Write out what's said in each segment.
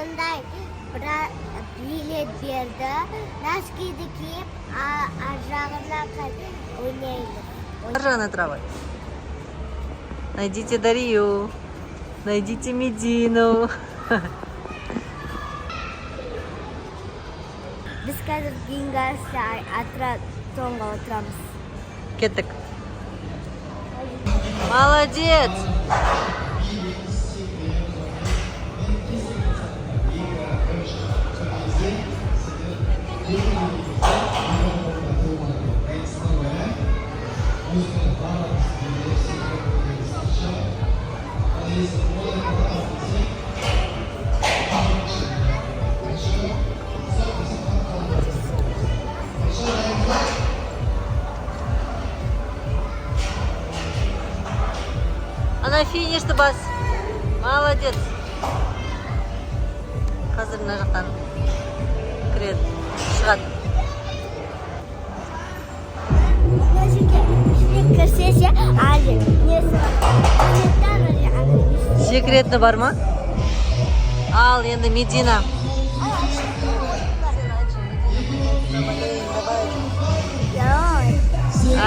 Sonday bilet berdi. Носкиді киіп, аржағына ойнайды. Аржағына травать. Найдите Дарью. Найдите Медину. Біз қазір кейінгі аттракционға отырамыз. Кеттік. Молодец! Ана финишті бас. Молодец. Қазір мына жақтан кіреді, шығады. Кірсесе, али, несі Секретті бар ма? Ал, енді Медина.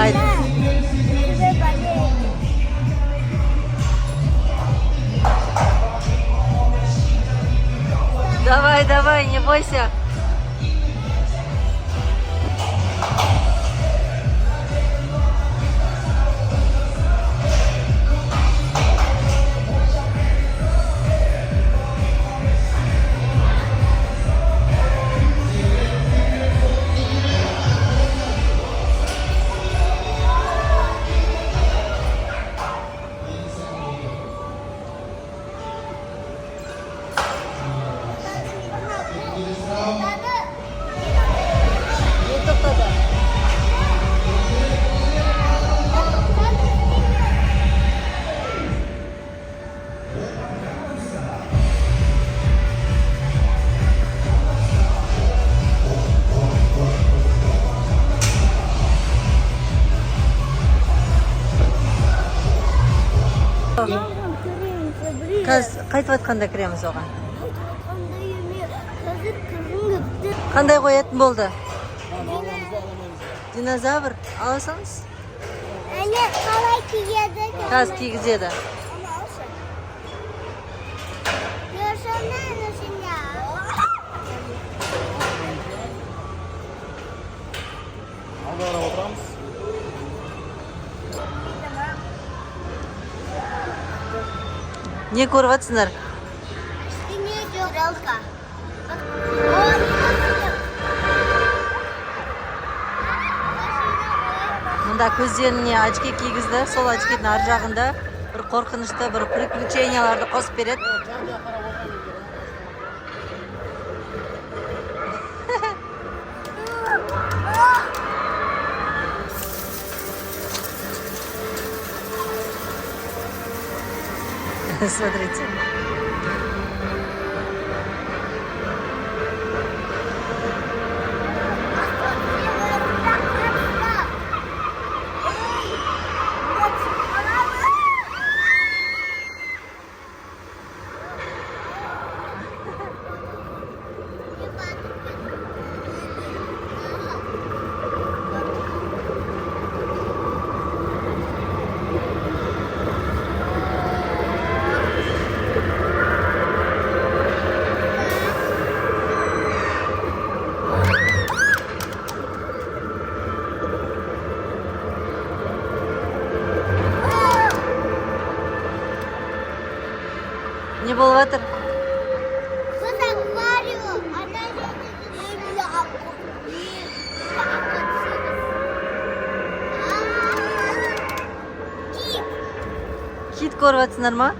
Айт. Давай, давай, не бойся. Қазір қайтып атқанда кіреміз оған. Қандай қоятын болды? Динозавр аласаңыз? Әне қалай кигеді? Қазір кигізеді. Алдыға отырамыз. Не көріп атсыңдар? Үстіне жоралка. Мұнда көздеріне очки кигізді. Сол очкидің ар жағында бір қорқынышты, бір приключенияларды қосып береді. Смотрите. Не болып жатыр? Кит көріп жатсыңдар ма?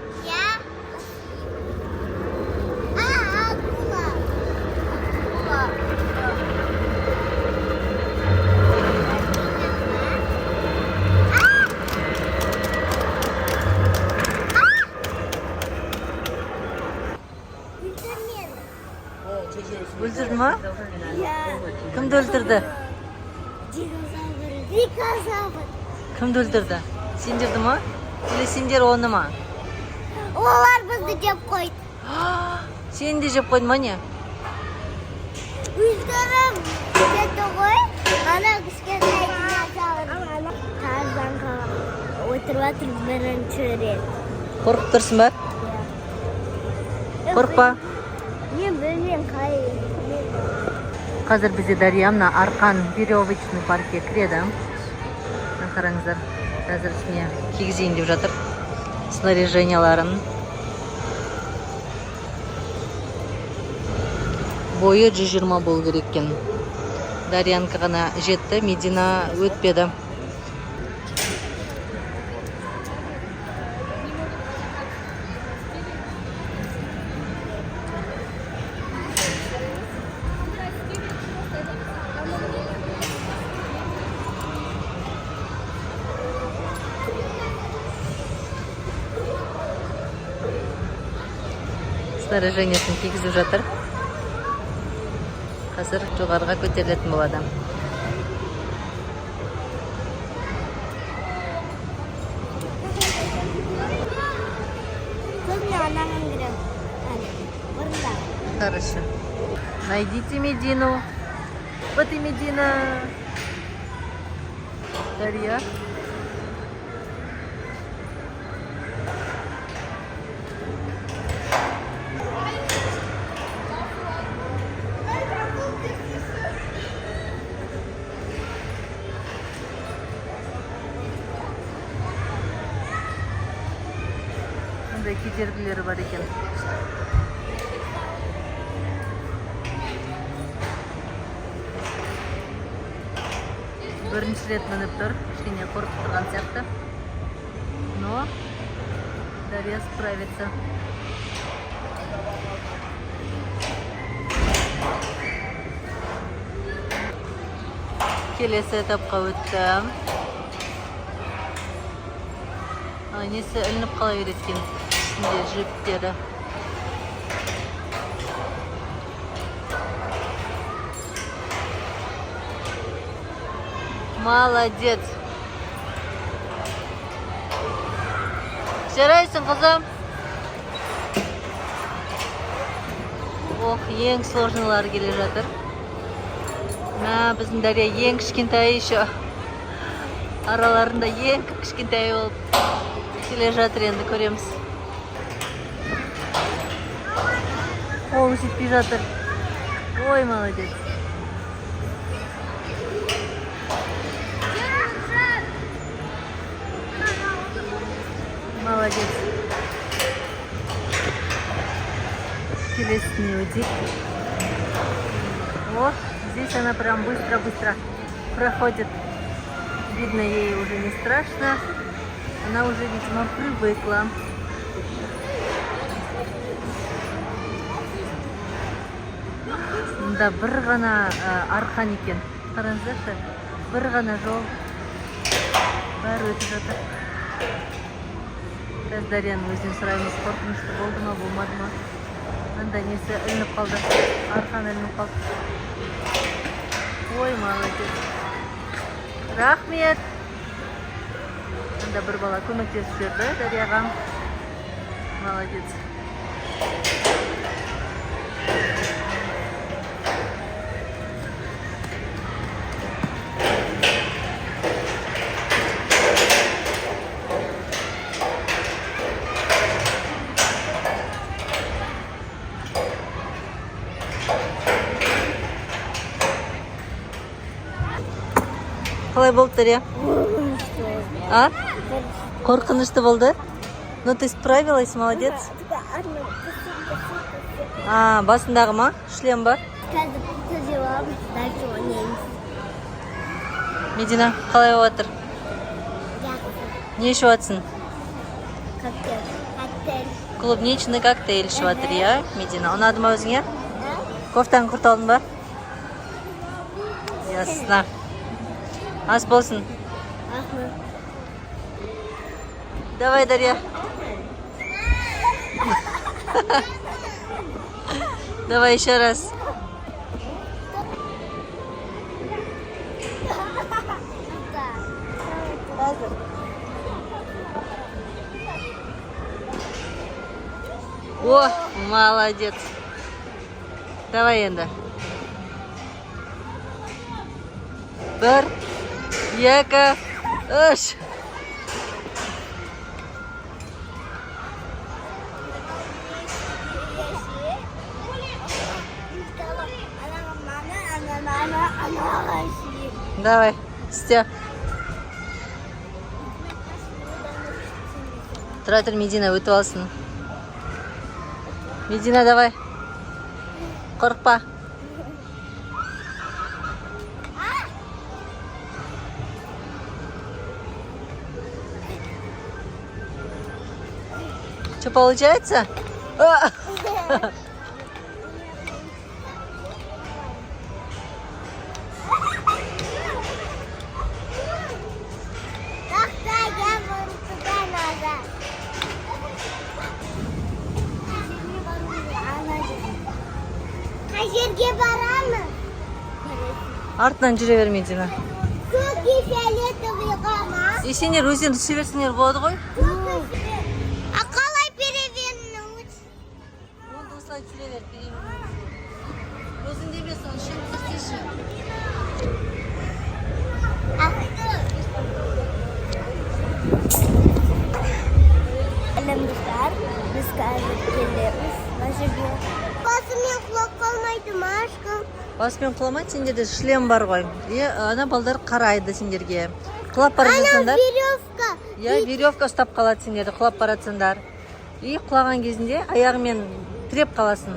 Өлтірді ма? Кімді өлтірді? Динозавр. Кімді өлтірді? Сендерді ма? Или сендер оны ма? Олар бізді деп қойды. Сен де жеп қойдың ма не? Өздерім кетті ғой. Ана кішкентай динозавр. Тарзанға отырып жатыр бірінші рет. Қорқып тұрсың ба? Қорықпа. Мен білмеймін қай. Қазір бізде Дария мына Арқан веревочный паркке кіреді. Қараңыздар, қазір үстіне кигізейін деп жатыр снаряженияларын. Бойы 120 болу керек екен. Дарьянка ғана жетті, Медина өтпеді. Снаряжениесін кигізіп жатыр. Қазір жоғарыға көтерілетін болады. Көзіне анаңын кірем. Бұрында. Хорошо. Найдите Медину. Вот и Медина. Дарья. Мындай кедергілері бар екен. Бірінші рет мініп тұр, кішкене қорқып тұрған сияқты. Но Дарья справится. Келесі этапқа өтті. Несі ілініп қала береткен үстінде жіптері. Молодец. Жарайсың, қызым. Ох, ең сложныйлары келе жатыр. Біздің Дарья ең кішкентай еще. Араларында ең кішкентай болып келе жатыр, енді көреміз. Қолы жетпей жатыр. Ой, молодец. Молодец. Телесный удик. Вот, здесь она прям быстро-быстро проходит. Видно, ей уже не страшно. Она уже, видимо, привыкла. Да, бір ғана арқан екен. Қараңыздаршы, бір ғана жол. Бәрі өтіп жатыр. Қазір Дарьяның өзінен сұраймыз, қорқынышты болды ма, болмады ма? Анда несі ілініп қалды, арқан ілініп қалды. Ой, молодец. Рахмет. Анда бір бала көмектесіп жүрді Дарьяға. Молодец. Қалай болды, Дарья? А? Қорқынышты болды? Ну, ты справилась, молодец. Басындағы ма? Шлем ба? Қазір төзеп аламыз, дальше ойнаймыз. Медина, қалай болып жатыр? Жақсы. Не ішіп жатсың? Коктейль. Клубничный коктейль ішіп жатыр, иә, Медина? Ұнады ма өзіңе? Кофтаңды құрт алдың ба? Ясно. Ас болсын. Рахмет. Давай, Дарья. Давай еще раз. О, молодец. Давай енді. 1, 2, 3. Давай, істе. Тұра тұр, Медина өтіп алсын. Медина, давай. Қорықпа. Что получается? Жерге барамын. Артынан жүре бер, Медина. Көкке фиолетовый қама. Сендер өздерін түсе берсеңдер болады ғой. А қалай перевернуть? Онда осылай түсіре бер, перевернуть. Өзің де емес, оны шын істеші. Әлемдіктер, біз қазір келеміз. Басымен құлап қалмайды ма, ашқым? Басымен құламайды, сендерде шлем бар ғой. Ана балдар қарайды сендерге. Құлап бара жатсаңдар. Ана веревка. Веревка ұстап қалады сендерді, құлап бара жатсаңдар. Құлаған кезінде аяғымен тіреп қаласың.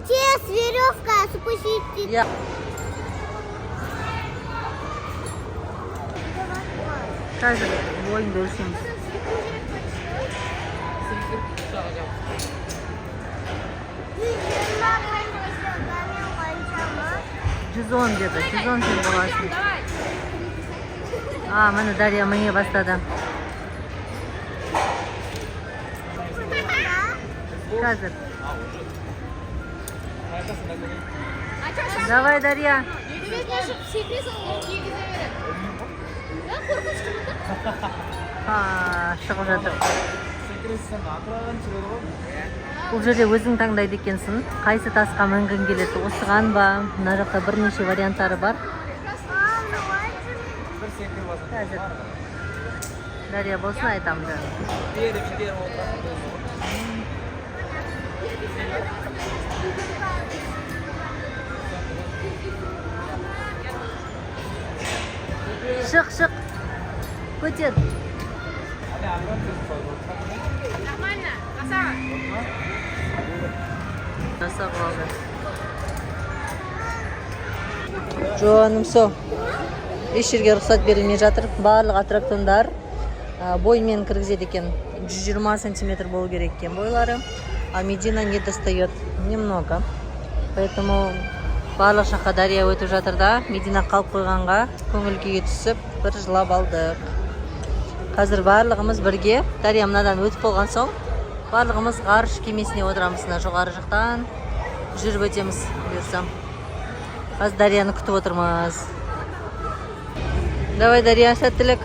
Тез веревка спустить. Қазір бойыңды өлшейміз. «110» деді, 110 сен боласың. Міне Дарья міне бастады. Қазір. Давай, Дарья. Шығып жатыр. Бұл жерде өзің таңдайды екенсің. Қайсы тасқа мінгің келеді? Осыған ба? Мына жақта бірнеше варианттары бар. Қазір. Дарья болсын айтамын. Шық. Көтер. Жоным со. Еш жерге рұқсат берілмей жатыр. Барлық аттракциондар боймен кіргізеді екен. 120 сантиметр болу керек екен бойлары. А Медина не достает немного. Поэтому барлық жаққа Дарья өтіп жатыр да. Медина қалып қойғанға көңіл күйге түсіп бір жылап алдық. Қазір барлығымыз бірге Дарья мынадан өтіп болған соң барлығымыз ғарыш кемесіне отырамыз. Жоғары жақтан жүріп өтеміз бұйырса. Қазір Дарьяны күтіп отырмыз. Давай, Дарья, сәттілік.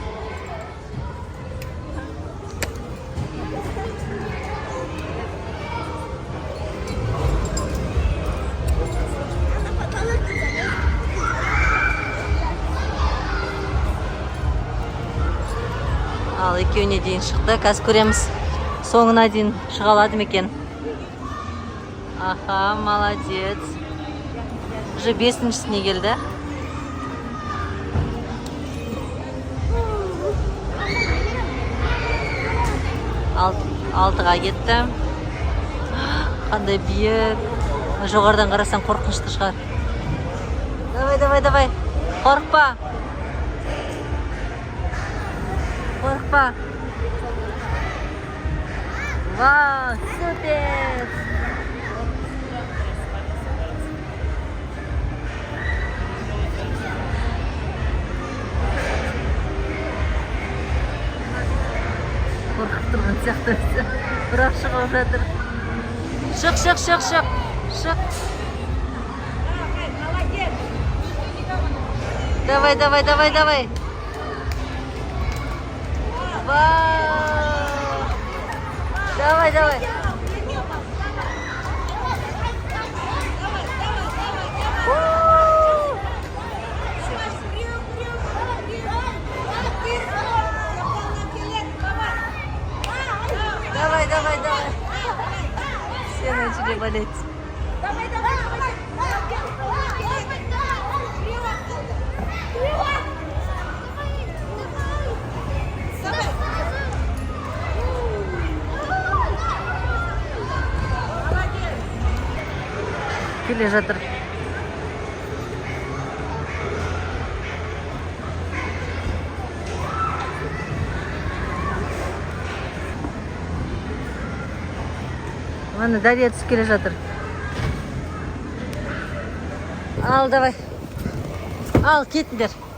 Ал екеуіне дейін шықты. Қазір көреміз, соңына дейін шыға алады ма екен. Аха, молодец. Уже 5-шісіне келді. Алтыға кетті. Қандай биік. Жоғардан қарасаң қорқынышты шығар. Давай. Қорықпа. Вау, супер! Қорқып тұрған сияқты өзі. Бірақ шығып жатыр. Шық. Давай. Вау! Давай. келе жатыр. Mana Дарья түсіп келе жатыр. Ал, давай. Ал, кетіңдер.